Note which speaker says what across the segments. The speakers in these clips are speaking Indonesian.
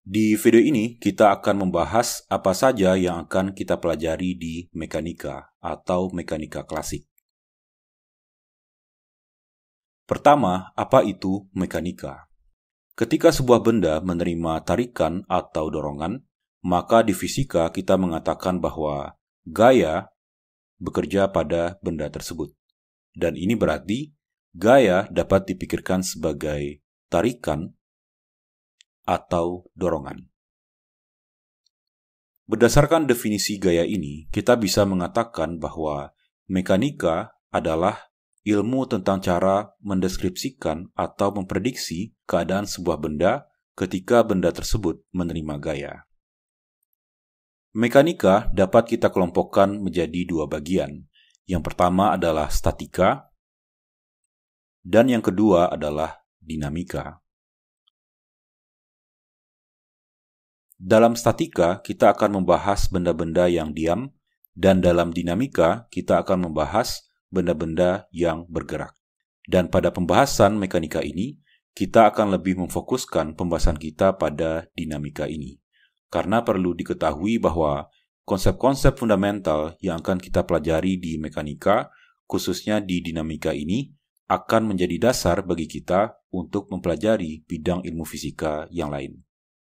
Speaker 1: Di video ini, kita akan membahas apa saja yang akan kita pelajari di mekanika atau mekanika klasik. Pertama, apa itu mekanika? Ketika sebuah benda menerima tarikan atau dorongan, maka di fisika kita mengatakan bahwa gaya bekerja pada benda tersebut. Dan ini berarti gaya dapat dipikirkan sebagai tarikan atau dorongan. Berdasarkan definisi gaya ini, kita bisa mengatakan bahwa mekanika adalah ilmu tentang cara mendeskripsikan atau memprediksi keadaan sebuah benda ketika benda tersebut menerima gaya. Mekanika dapat kita kelompokkan menjadi dua bagian. Yang pertama adalah statika, dan yang kedua adalah dinamika. Dalam statika, kita akan membahas benda-benda yang diam, dan dalam dinamika, kita akan membahas benda-benda yang bergerak. Dan pada pembahasan mekanika ini, kita akan lebih memfokuskan pembahasan kita pada dinamika ini. Karena perlu diketahui bahwa konsep-konsep fundamental yang akan kita pelajari di mekanika, khususnya di dinamika ini, akan menjadi dasar bagi kita untuk mempelajari bidang ilmu fisika yang lain.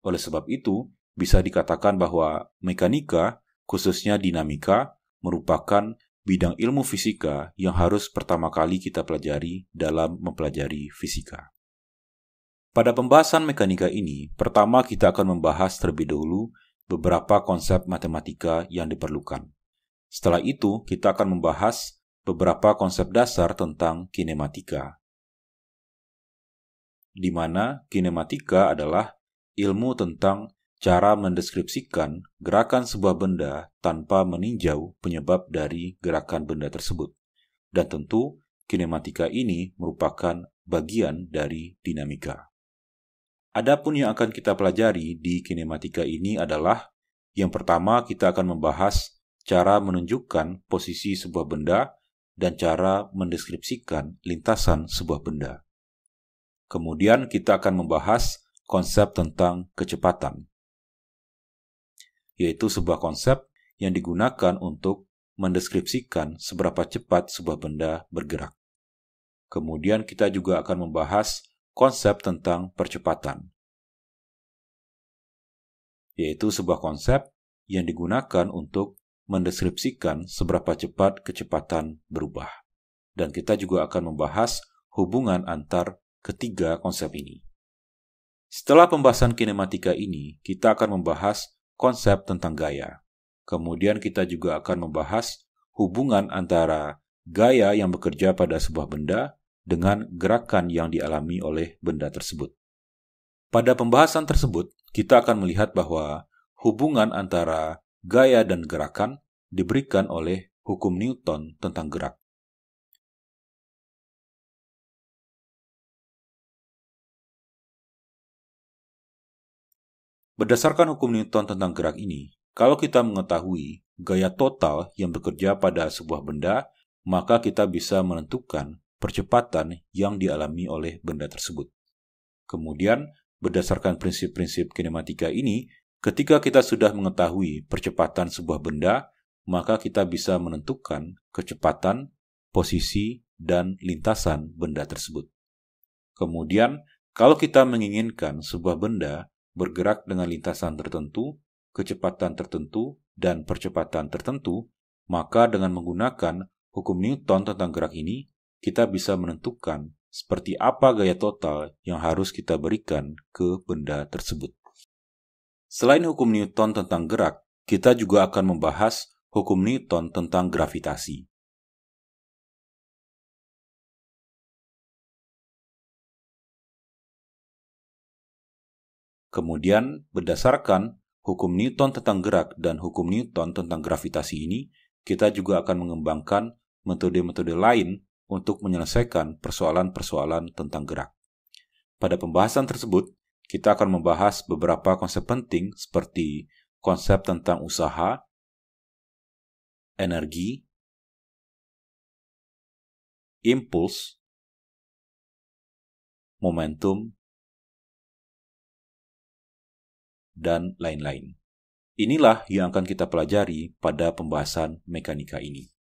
Speaker 1: Oleh sebab itu, bisa dikatakan bahwa mekanika, khususnya dinamika, merupakan bidang ilmu fisika yang harus pertama kali kita pelajari dalam mempelajari fisika. Pada pembahasan mekanika ini, pertama kita akan membahas terlebih dahulu beberapa konsep matematika yang diperlukan. Setelah itu, kita akan membahas beberapa konsep dasar tentang kinematika, di mana kinematika adalah ilmu tentang cara mendeskripsikan gerakan sebuah benda tanpa meninjau penyebab dari gerakan benda tersebut. Dan tentu, kinematika ini merupakan bagian dari dinamika. Adapun yang akan kita pelajari di kinematika ini adalah, yang pertama kita akan membahas cara menunjukkan posisi sebuah benda dan cara mendeskripsikan lintasan sebuah benda. Kemudian kita akan membahas konsep tentang kecepatan, yaitu sebuah konsep yang digunakan untuk mendeskripsikan seberapa cepat sebuah benda bergerak. Kemudian kita juga akan membahas konsep tentang percepatan, yaitu sebuah konsep yang digunakan untuk mendeskripsikan seberapa cepat kecepatan berubah. Dan kita juga akan membahas hubungan antar ketiga konsep ini. Setelah pembahasan kinematika ini, kita akan membahas konsep tentang gaya. Kemudian kita juga akan membahas hubungan antara gaya yang bekerja pada sebuah benda dengan gerakan yang dialami oleh benda tersebut. Pada pembahasan tersebut, kita akan melihat bahwa hubungan antara gaya dan gerakan diberikan oleh hukum Newton tentang gerak. Berdasarkan hukum Newton tentang gerak ini, kalau kita mengetahui gaya total yang bekerja pada sebuah benda, maka kita bisa menentukan percepatan yang dialami oleh benda tersebut. Kemudian, berdasarkan prinsip-prinsip kinematika ini, ketika kita sudah mengetahui percepatan sebuah benda, maka kita bisa menentukan kecepatan, posisi, dan lintasan benda tersebut. Kemudian, kalau kita menginginkan sebuah benda bergerak dengan lintasan tertentu, kecepatan tertentu, dan percepatan tertentu, maka dengan menggunakan hukum Newton tentang gerak ini, kita bisa menentukan seperti apa gaya total yang harus kita berikan ke benda tersebut. Selain hukum Newton tentang gerak, kita juga akan membahas hukum Newton tentang gravitasi. Kemudian, berdasarkan hukum Newton tentang gerak dan hukum Newton tentang gravitasi ini, kita juga akan mengembangkan metode-metode lain untuk menyelesaikan persoalan-persoalan tentang gerak. Pada pembahasan tersebut, kita akan membahas beberapa konsep penting seperti konsep tentang usaha, energi, impuls, momentum, dan lain-lain. Inilah yang akan kita pelajari pada pembahasan mekanika ini.